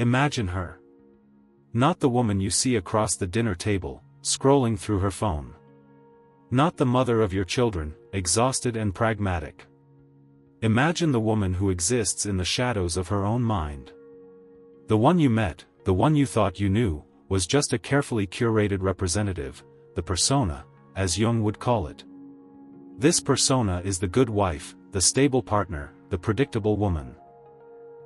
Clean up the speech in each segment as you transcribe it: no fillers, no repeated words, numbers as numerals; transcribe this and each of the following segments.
Imagine her. Not the woman you see across the dinner table, scrolling through her phone. Not the mother of your children, exhausted and pragmatic. Imagine the woman who exists in the shadows of her own mind. The one you met, the one you thought you knew, was just a carefully curated representative, the persona, as Jung would call it. This persona is the good wife, the stable partner, the predictable woman.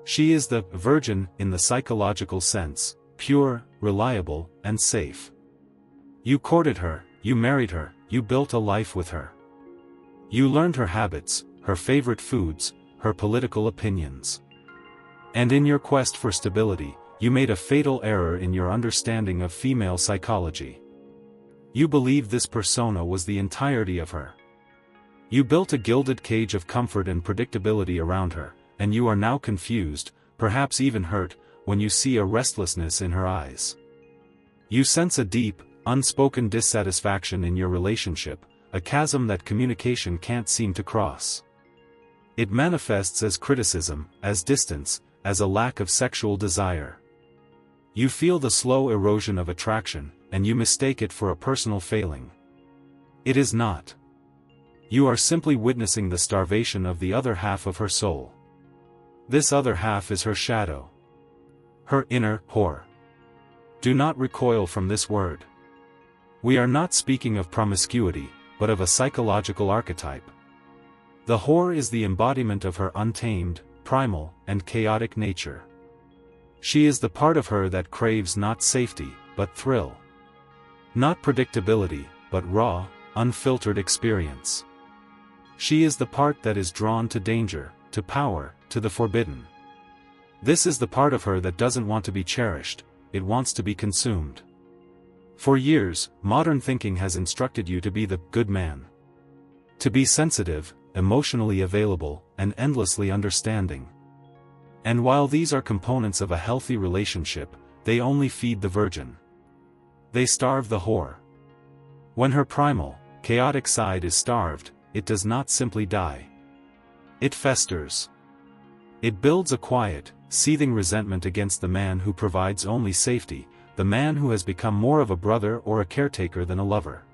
She is the virgin in the psychological sense, pure, reliable, and safe. You courted her, you married her, you built a life with her. You learned her habits, her favorite foods, her political opinions. And in your quest for stability, you made a fatal error in your understanding of female psychology. You believed this persona was the entirety of her. You built a gilded cage of comfort and predictability around her, and you are now confused, perhaps even hurt, when you see a restlessness in her eyes. You sense a deep, unspoken dissatisfaction in your relationship, a chasm that communication can't seem to cross. It manifests as criticism, as distance, as a lack of sexual desire. You feel the slow erosion of attraction, and you mistake it for a personal failing. It is not. You are simply witnessing the starvation of the other half of her soul. This other half is her shadow. Her inner whore. Do not recoil from this word. We are not speaking of promiscuity, but of a psychological archetype. The whore is the embodiment of her untamed, primal, and chaotic nature. She is the part of her that craves not safety, but thrill. Not predictability, but raw, unfiltered experience. She is the part that is drawn to danger, to power, to the forbidden. This is the part of her that doesn't want to be cherished, it wants to be consumed. For years, modern thinking has instructed you to be the good man. To be sensitive, emotionally available, and endlessly understanding. And while these are components of a healthy relationship, they only feed the virgin. They starve the whore. When her primal, chaotic side is starved, it does not simply die. It festers. It builds a quiet, seething resentment against the man who provides only safety, the man who has become more of a brother or a caretaker than a lover.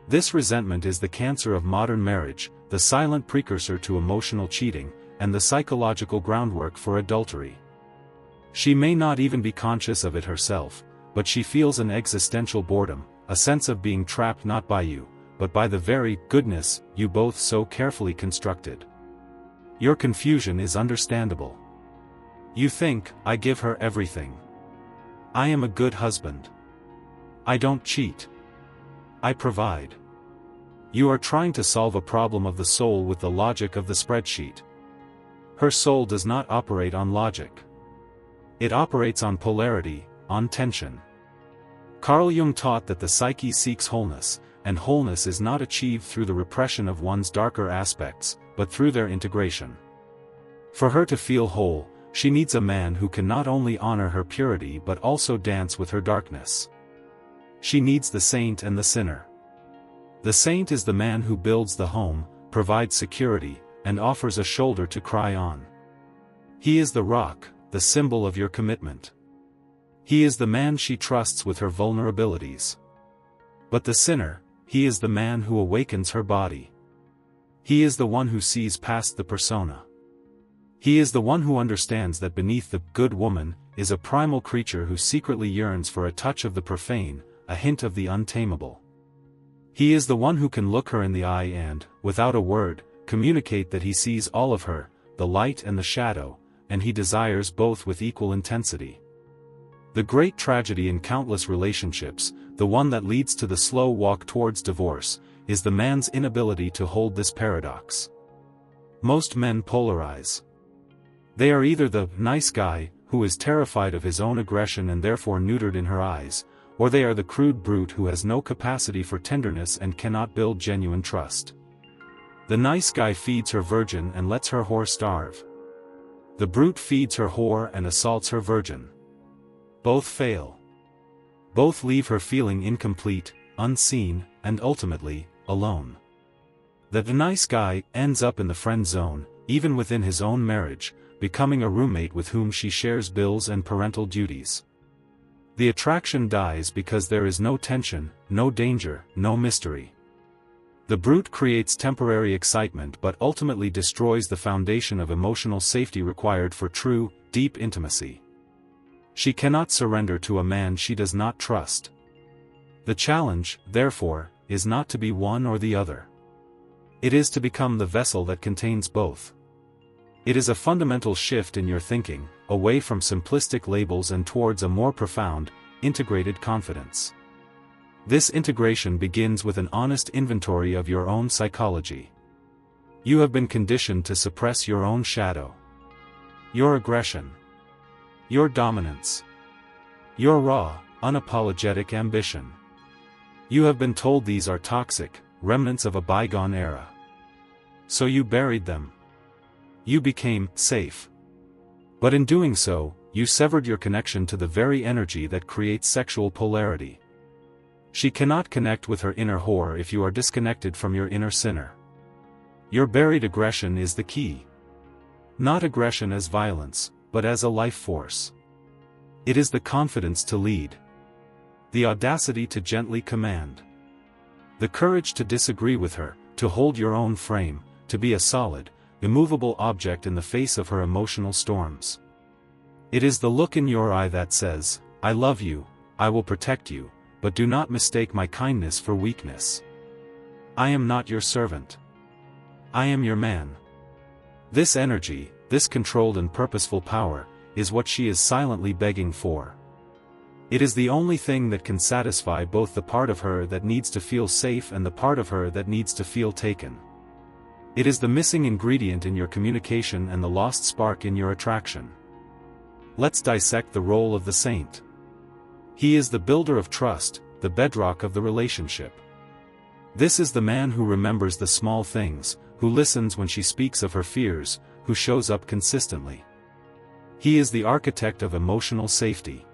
This resentment is the cancer of modern marriage, the silent precursor to emotional cheating, and the psychological groundwork for adultery. She may not even be conscious of it herself, but she feels an existential boredom, a sense of being trapped not by you, but by the very goodness you both so carefully constructed. Your confusion is understandable. You think, I give her everything. I am a good husband. I don't cheat. I provide. You are trying to solve a problem of the soul with the logic of the spreadsheet. Her soul does not operate on logic. It operates on polarity, on tension. Carl Jung taught that the psyche seeks wholeness, and wholeness is not achieved through the repression of one's darker aspects, but through their integration. For her to feel whole, she needs a man who can not only honor her purity but also dance with her darkness. She needs the saint and the sinner. The saint is the man who builds the home, provides security, and offers a shoulder to cry on. He is the rock, the symbol of your commitment. He is the man she trusts with her vulnerabilities. But the sinner, he is the man who awakens her body. He is the one who sees past the persona. He is the one who understands that beneath the good woman is a primal creature who secretly yearns for a touch of the profane, a hint of the untamable. He is the one who can look her in the eye and, without a word, communicate that he sees all of her, the light and the shadow, and he desires both with equal intensity. The great tragedy in countless relationships, the one that leads to the slow walk towards divorce, is the man's inability to hold this paradox. Most men polarize. They are either the nice guy, who is terrified of his own aggression and therefore neutered in her eyes, or they are the crude brute who has no capacity for tenderness and cannot build genuine trust. The nice guy feeds her virgin and lets her whore starve. The brute feeds her whore and assaults her virgin. Both fail. Both leave her feeling incomplete, unseen, and ultimately, alone. The nice guy ends up in the friend zone, even within his own marriage, becoming a roommate with whom she shares bills and parental duties. The attraction dies because there is no tension, no danger, no mystery. The brute creates temporary excitement but ultimately destroys the foundation of emotional safety required for true, deep intimacy. She cannot surrender to a man she does not trust. The challenge, therefore, is not to be one or the other. It is to become the vessel that contains both. It is a fundamental shift in your thinking, away from simplistic labels and towards a more profound, integrated confidence. This integration begins with an honest inventory of your own psychology. You have been conditioned to suppress your own shadow. Your aggression. Your dominance. Your raw, unapologetic ambition. You have been told these are toxic, remnants of a bygone era. So you buried them. You became safe. But in doing so, you severed your connection to the very energy that creates sexual polarity. She cannot connect with her inner whore if you are disconnected from your inner sinner. Your buried aggression is the key. Not aggression as violence, but as a life force. It is the confidence to lead. The audacity to gently command. The courage to disagree with her, to hold your own frame, to be a solid, immovable object in the face of her emotional storms. It is the look in your eye that says, "I love you, I will protect you, but do not mistake my kindness for weakness. I am not your servant. I am your man." This energy, this controlled and purposeful power, is what she is silently begging for. It is the only thing that can satisfy both the part of her that needs to feel safe and the part of her that needs to feel taken. It is the missing ingredient in your communication and the lost spark in your attraction. Let's dissect the role of the saint. He is the builder of trust, the bedrock of the relationship. This is the man who remembers the small things, who listens when she speaks of her fears, who shows up consistently. He is the architect of emotional safety.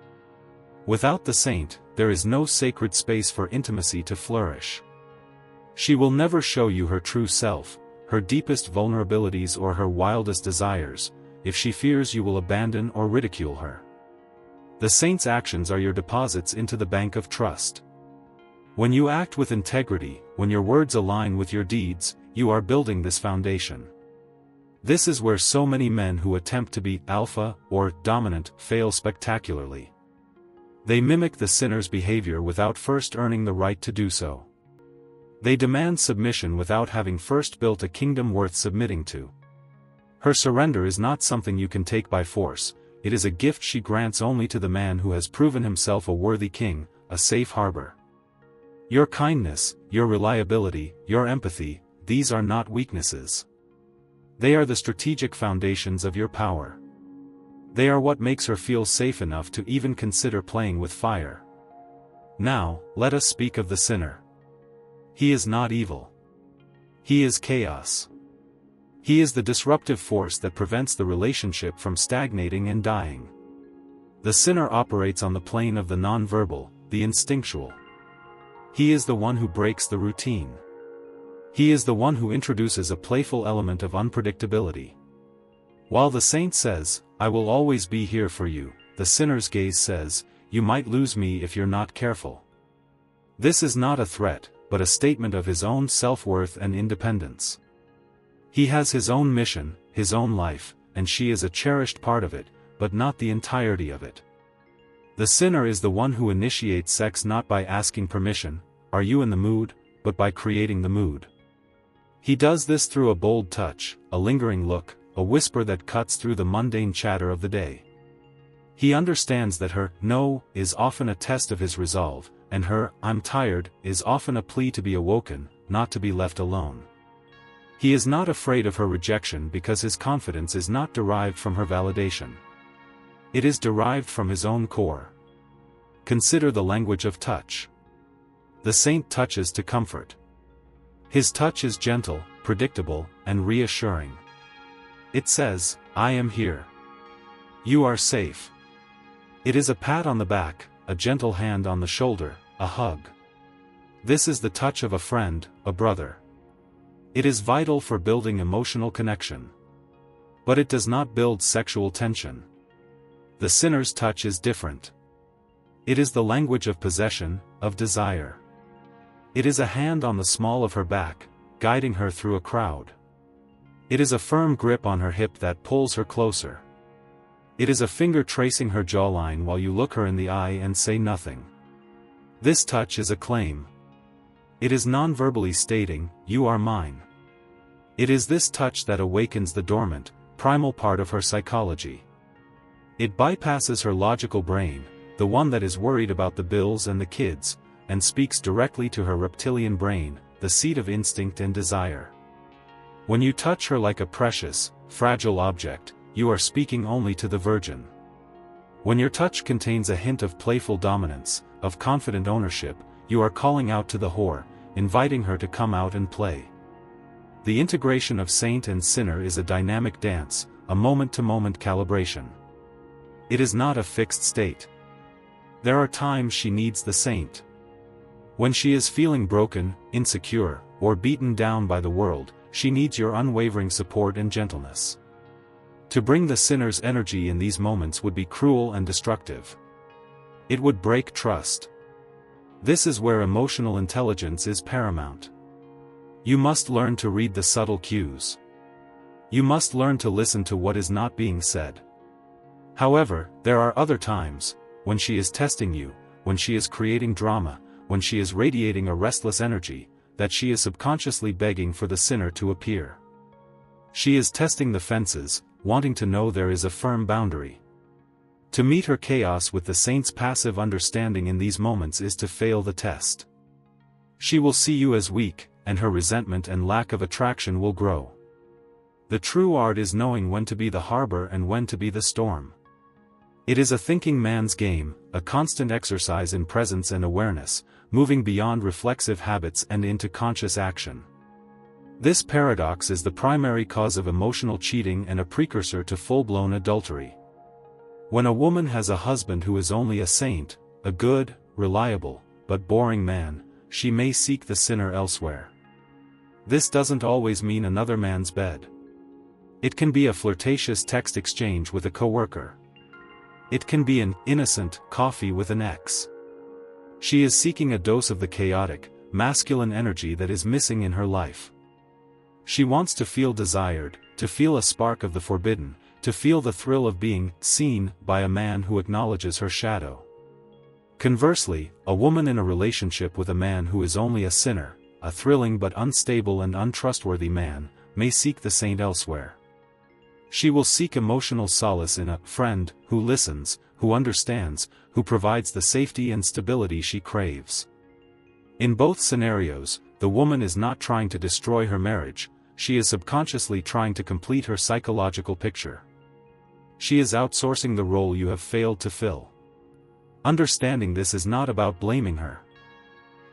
Without the saint, there is no sacred space for intimacy to flourish. She will never show you her true self, her deepest vulnerabilities or her wildest desires, if she fears you will abandon or ridicule her. The saint's actions are your deposits into the bank of trust. When you act with integrity, when your words align with your deeds, you are building this foundation. This is where so many men who attempt to be alpha or dominant fail spectacularly. They mimic the sinner's behavior without first earning the right to do so. They demand submission without having first built a kingdom worth submitting to. Her surrender is not something you can take by force, it is a gift she grants only to the man who has proven himself a worthy king, a safe harbor. Your kindness, your reliability, your empathy, these are not weaknesses. They are the strategic foundations of your power. They are what makes her feel safe enough to even consider playing with fire. Now, let us speak of the sinner. He is not evil. He is chaos. He is the disruptive force that prevents the relationship from stagnating and dying. The sinner operates on the plane of the nonverbal, the instinctual. He is the one who breaks the routine. He is the one who introduces a playful element of unpredictability. While the saint says, "I will always be here for you," the sinner's gaze says, "You might lose me if you're not careful." This is not a threat, but a statement of his own self-worth and independence. He has his own mission, his own life, and she is a cherished part of it, but not the entirety of it. The sinner is the one who initiates sex not by asking permission, "Are you in the mood?" but by creating the mood. He does this through a bold touch, a lingering look, a whisper that cuts through the mundane chatter of the day. He understands that her "no" is often a test of his resolve, and her "I'm tired" is often a plea to be awoken, not to be left alone. He is not afraid of her rejection because his confidence is not derived from her validation. It is derived from his own core. Consider the language of touch. The saint touches to comfort. His touch is gentle, predictable, and reassuring. It says, "I am here. You are safe." It is a pat on the back, a gentle hand on the shoulder, a hug. This is the touch of a friend, a brother. It is vital for building emotional connection. But it does not build sexual tension. The sinner's touch is different. It is the language of possession, of desire. It is a hand on the small of her back, guiding her through a crowd. It is a firm grip on her hip that pulls her closer. It is a finger tracing her jawline while you look her in the eye and say nothing. This touch is a claim. It is non-verbally stating, "You are mine." It is this touch that awakens the dormant, primal part of her psychology. It bypasses her logical brain, the one that is worried about the bills and the kids, and speaks directly to her reptilian brain, the seat of instinct and desire. When you touch her like a precious, fragile object, you are speaking only to the virgin. When your touch contains a hint of playful dominance, of confident ownership, you are calling out to the whore, inviting her to come out and play. The integration of saint and sinner is a dynamic dance, a moment-to-moment calibration. It is not a fixed state. There are times she needs the saint. When she is feeling broken, insecure, or beaten down by the world, she needs your unwavering support and gentleness. To bring the sinner's energy in these moments would be cruel and destructive. It would break trust. This is where emotional intelligence is paramount. You must learn to read the subtle cues. You must learn to listen to what is not being said. However, there are other times, when she is testing you, when she is creating drama, when she is radiating a restless energy, that she is subconsciously begging for the sinner to appear. She is testing the fences, wanting to know there is a firm boundary. To meet her chaos with the saint's passive understanding in these moments is to fail the test. She will see you as weak, and her resentment and lack of attraction will grow. The true art is knowing when to be the harbor and when to be the storm. It is a thinking man's game, a constant exercise in presence and awareness, moving beyond reflexive habits and into conscious action. This paradox is the primary cause of emotional cheating and a precursor to full-blown adultery. When a woman has a husband who is only a saint, a good, reliable, but boring man, she may seek the sinner elsewhere. This doesn't always mean another man's bed. It can be a flirtatious text exchange with a coworker. It can be an innocent coffee with an ex. She is seeking a dose of the chaotic, masculine energy that is missing in her life. She wants to feel desired, to feel a spark of the forbidden, to feel the thrill of being seen by a man who acknowledges her shadow. Conversely, a woman in a relationship with a man who is only a sinner, a thrilling but unstable and untrustworthy man, may seek the saint elsewhere. She will seek emotional solace in a friend who listens, who understands, who provides the safety and stability she craves. In both scenarios, the woman is not trying to destroy her marriage, she is subconsciously trying to complete her psychological picture. She is outsourcing the role you have failed to fill. Understanding this is not about blaming her.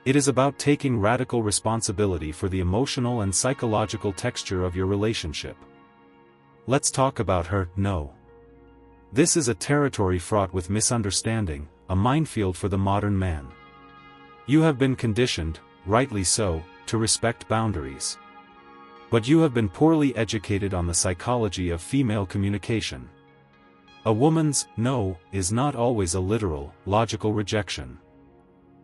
It is about taking radical responsibility for the emotional and psychological texture of your relationship. Let's talk about her no. This is a territory fraught with misunderstanding, a minefield for the modern man. You have been conditioned, rightly so, to respect boundaries. But you have been poorly educated on the psychology of female communication. A woman's no is not always a literal, logical rejection.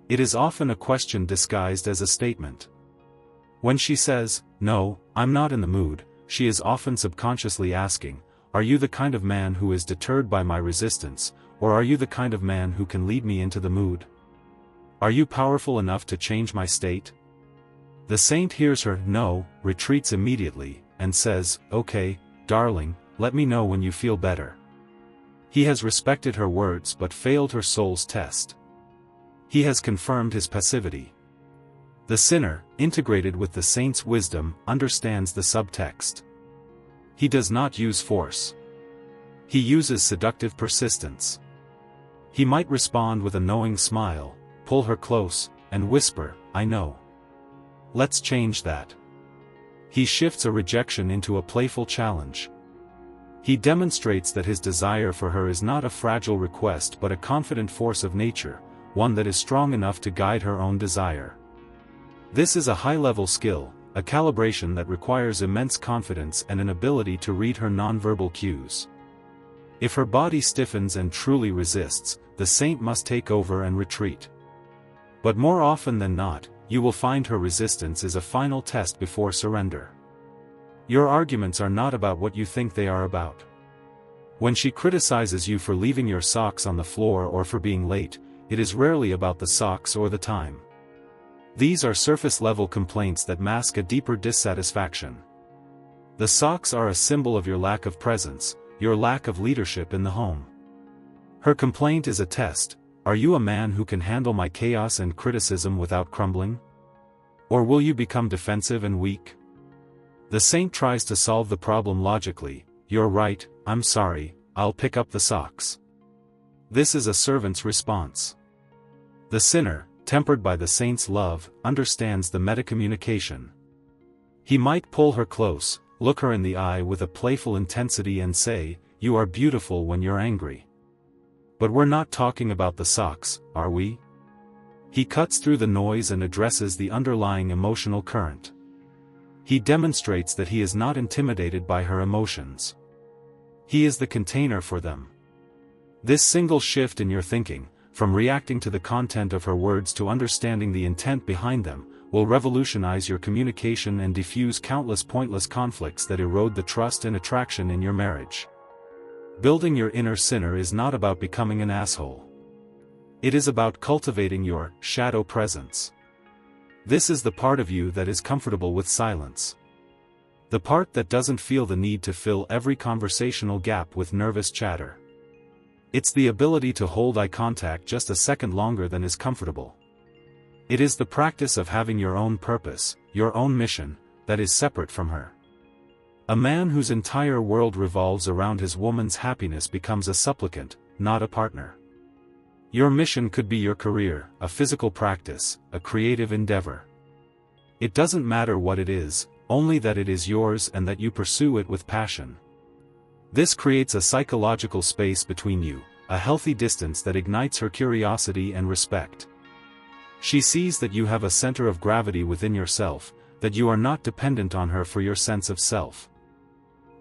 It is often a question disguised as a statement. When she says, "No, I'm not in the mood," she is often subconsciously asking, "Are you the kind of man who is deterred by my resistance, or are you the kind of man who can lead me into the mood? Are you powerful enough to change my state?" The saint hears her no, retreats immediately, and says, "Okay, darling, let me know when you feel better." He has respected her words but failed her soul's test. He has confirmed his passivity. The sinner, integrated with the saint's wisdom, understands the subtext. He does not use force. He uses seductive persistence. He might respond with a knowing smile, pull her close, and whisper, "I know. Let's change that." He shifts a rejection into a playful challenge. He demonstrates that his desire for her is not a fragile request but a confident force of nature, one that is strong enough to guide her own desire. This is a high-level skill, a calibration that requires immense confidence and an ability to read her nonverbal cues. If her body stiffens and truly resists, the saint must take over and retreat. But more often than not, you will find her resistance is a final test before surrender. Your arguments are not about what you think they are about. When she criticizes you for leaving your socks on the floor or for being late, it is rarely about the socks or the time. These are surface-level complaints that mask a deeper dissatisfaction. The socks are a symbol of your lack of presence, your lack of leadership in the home. Her complaint is a test: are you a man who can handle my chaos and criticism without crumbling? Or will you become defensive and weak? The saint tries to solve the problem logically: you're right, I'm sorry, I'll pick up the socks. This is a servant's response. The sinner, tempered by the saint's love, understands the metacommunication. He might pull her close, look her in the eye with a playful intensity and say, "You are beautiful when you're angry." But we're not talking about the socks, are we? He cuts through the noise and addresses the underlying emotional current. He demonstrates that he is not intimidated by her emotions. He is the container for them. This single shift in your thinking, from reacting to the content of her words to understanding the intent behind them, will revolutionize your communication and diffuse countless pointless conflicts that erode the trust and attraction in your marriage. Building your inner sinner is not about becoming an asshole. It is about cultivating your shadow presence. This is the part of you that is comfortable with silence. The part that doesn't feel the need to fill every conversational gap with nervous chatter. It's the ability to hold eye contact just a second longer than is comfortable. It is the practice of having your own purpose, your own mission, that is separate from her. A man whose entire world revolves around his woman's happiness becomes a supplicant, not a partner. Your mission could be your career, a physical practice, a creative endeavor. It doesn't matter what it is, only that it is yours and that you pursue it with passion. This creates a psychological space between you, a healthy distance that ignites her curiosity and respect. She sees that you have a center of gravity within yourself, that you are not dependent on her for your sense of self.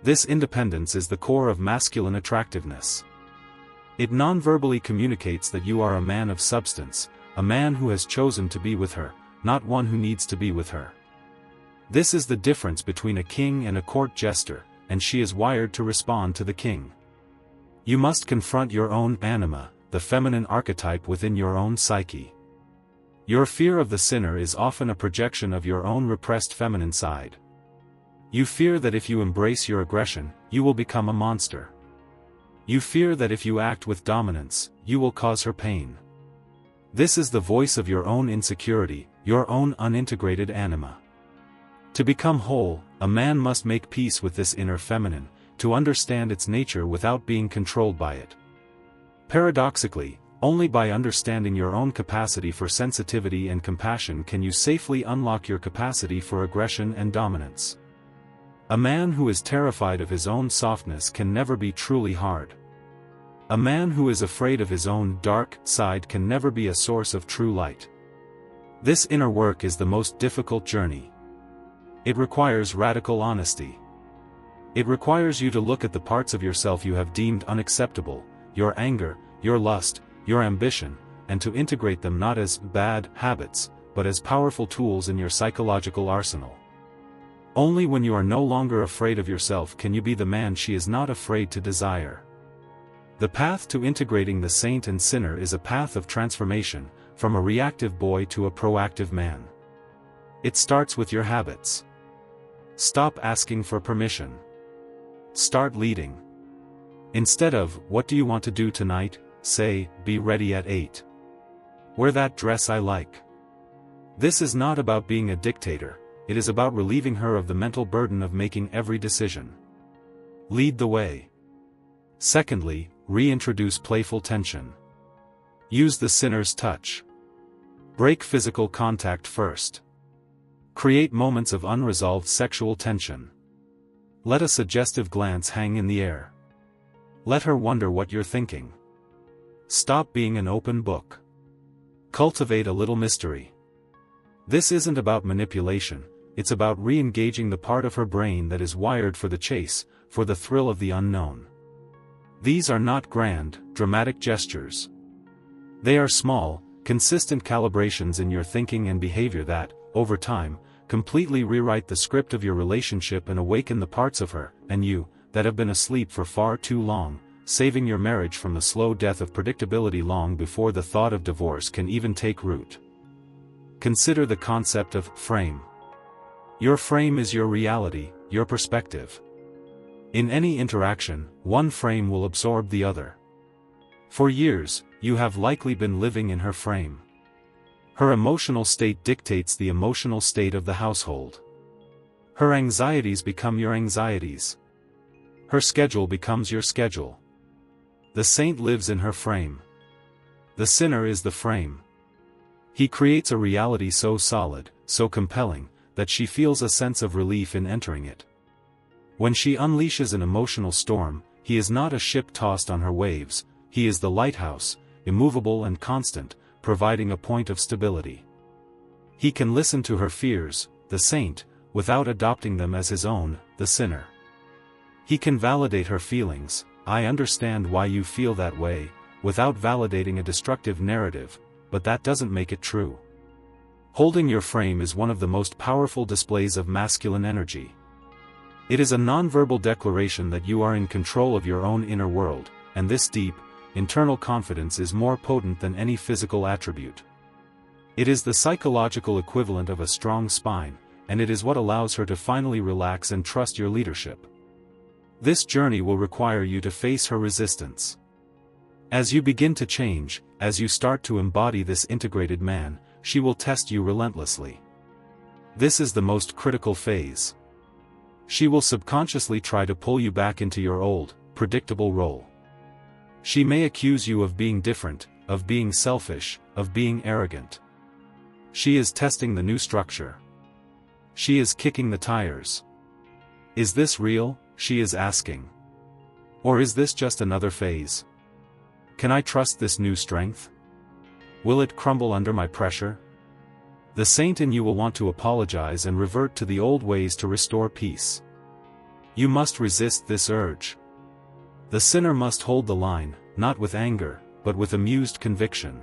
This independence is the core of masculine attractiveness. It non-verbally communicates that you are a man of substance, a man who has chosen to be with her, not one who needs to be with her. This is the difference between a king and a court jester, and she is wired to respond to the king. You must confront your own anima, the feminine archetype within your own psyche. Your fear of the sinner is often a projection of your own repressed feminine side. You fear that if you embrace your aggression, you will become a monster. You fear that if you act with dominance, you will cause her pain. This is the voice of your own insecurity, your own unintegrated anima. To become whole, a man must make peace with this inner feminine, to understand its nature without being controlled by it. Paradoxically, only by understanding your own capacity for sensitivity and compassion can you safely unlock your capacity for aggression and dominance. A man who is terrified of his own softness can never be truly hard. A man who is afraid of his own dark side can never be a source of true light. This inner work is the most difficult journey. It requires radical honesty. It requires you to look at the parts of yourself you have deemed unacceptable, your anger, your lust, your ambition, and to integrate them not as bad habits, but as powerful tools in your psychological arsenal. Only when you are no longer afraid of yourself can you be the man she is not afraid to desire. The path to integrating the saint and sinner is a path of transformation, from a reactive boy to a proactive man. It starts with your habits. Stop asking for permission. Start leading. Instead of, "What do you want to do tonight?" say, "Be ready at 8. Wear that dress I like." This is not about being a dictator, it is about relieving her of the mental burden of making every decision. Lead the way. Secondly, reintroduce playful tension. Use the sinner's touch. Break physical contact first. Create moments of unresolved sexual tension. Let a suggestive glance hang in the air. Let her wonder what you're thinking. Stop being an open book. Cultivate a little mystery. This isn't about manipulation, it's about re-engaging the part of her brain that is wired for the chase, for the thrill of the unknown. These are not grand, dramatic gestures. They are small, consistent calibrations in your thinking and behavior that, over time, completely rewrite the script of your relationship and awaken the parts of her, and you, that have been asleep for far too long, saving your marriage from the slow death of predictability long before the thought of divorce can even take root. Consider the concept of frame. Your frame is your reality, your perspective. In any interaction, one frame will absorb the other. For years, you have likely been living in her frame. Her emotional state dictates the emotional state of the household. Her anxieties become your anxieties. Her schedule becomes your schedule. The saint lives in her frame. The sinner is the frame. He creates a reality so solid, so compelling, that she feels a sense of relief in entering it. When she unleashes an emotional storm, he is not a ship tossed on her waves, he is the lighthouse, immovable and constant, providing a point of stability. He can listen to her fears, the saint, without adopting them as his own, the sinner. He can validate her feelings, I understand why you feel that way, without validating a destructive narrative, but that doesn't make it true. Holding your frame is one of the most powerful displays of masculine energy. It is a nonverbal declaration that you are in control of your own inner world, and this deep, internal confidence is more potent than any physical attribute. It is the psychological equivalent of a strong spine, and it is what allows her to finally relax and trust your leadership. This journey will require you to face her resistance. As you begin to change, as you start to embody this integrated man, she will test you relentlessly. This is the most critical phase. She will subconsciously try to pull you back into your old, predictable role. She may accuse you of being different, of being selfish, of being arrogant. She is testing the new structure. She is kicking the tires. Is this real? She is asking. Or is this just another phase? Can I trust this new strength? Will it crumble under my pressure? The saint in you will want to apologize and revert to the old ways to restore peace. You must resist this urge. The sinner must hold the line, not with anger, but with amused conviction.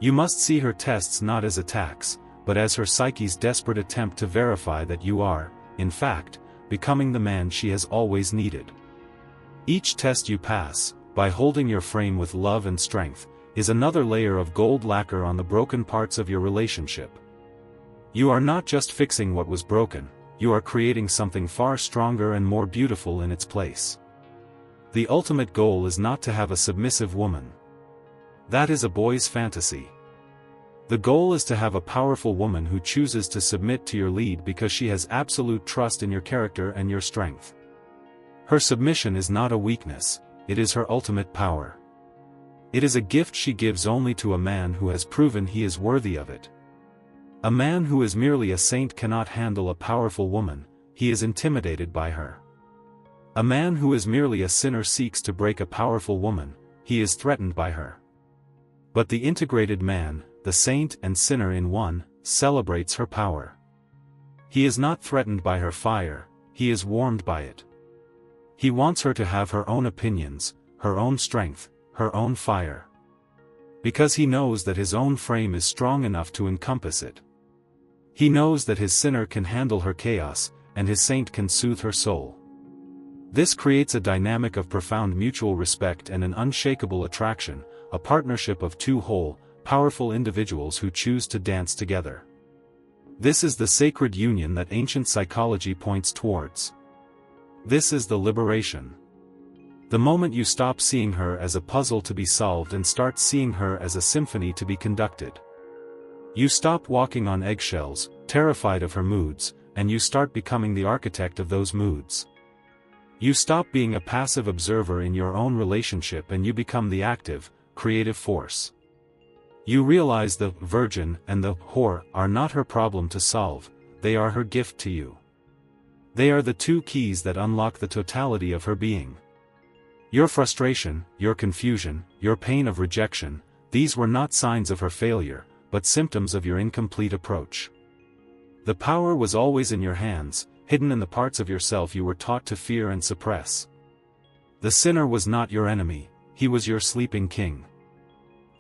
You must see her tests not as attacks, but as her psyche's desperate attempt to verify that you are, in fact, becoming the man she has always needed. Each test you pass, by holding your frame with love and strength, is another layer of gold lacquer on the broken parts of your relationship. You are not just fixing what was broken, you are creating something far stronger and more beautiful in its place. The ultimate goal is not to have a submissive woman. That is a boy's fantasy. The goal is to have a powerful woman who chooses to submit to your lead because she has absolute trust in your character and your strength. Her submission is not a weakness, it is her ultimate power. It is a gift she gives only to a man who has proven he is worthy of it. A man who is merely a saint cannot handle a powerful woman, he is intimidated by her. A man who is merely a sinner seeks to break a powerful woman, he is threatened by her. But the integrated man, the saint and sinner in one, celebrates her power. He is not threatened by her fire, he is warmed by it. He wants her to have her own opinions, her own strength, her own fire. Because he knows that his own frame is strong enough to encompass it. He knows that his sinner can handle her chaos, and his saint can soothe her soul. This creates a dynamic of profound mutual respect and an unshakable attraction, a partnership of two whole, powerful individuals who choose to dance together. This is the sacred union that ancient psychology points towards. This is the liberation. The moment you stop seeing her as a puzzle to be solved and start seeing her as a symphony to be conducted. You stop walking on eggshells, terrified of her moods, and you start becoming the architect of those moods. You stop being a passive observer in your own relationship and you become the active, creative force. You realize the virgin and the whore are not her problem to solve, they are her gift to you. They are the two keys that unlock the totality of her being. Your frustration, your confusion, your pain of rejection, these were not signs of her failure, but symptoms of your incomplete approach. The power was always in your hands, hidden in the parts of yourself you were taught to fear and suppress. The sinner was not your enemy, he was your sleeping king.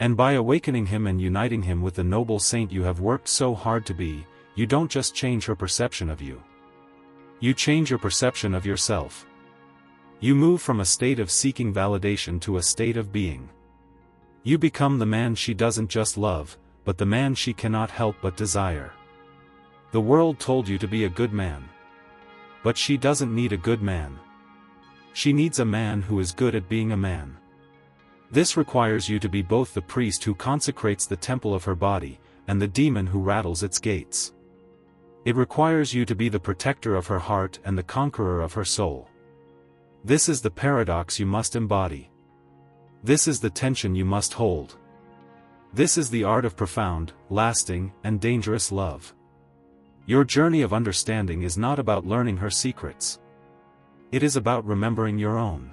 And by awakening him and uniting him with the noble saint you have worked so hard to be, you don't just change her perception of you. You change your perception of yourself. You move from a state of seeking validation to a state of being. You become the man she doesn't just love, but the man she cannot help but desire. The world told you to be a good man. But she doesn't need a good man. She needs a man who is good at being a man. This requires you to be both the priest who consecrates the temple of her body, and the demon who rattles its gates. It requires you to be the protector of her heart and the conqueror of her soul. This is the paradox you must embody. This is the tension you must hold. This is the art of profound, lasting, and dangerous love. Your journey of understanding is not about learning her secrets. It is about remembering your own.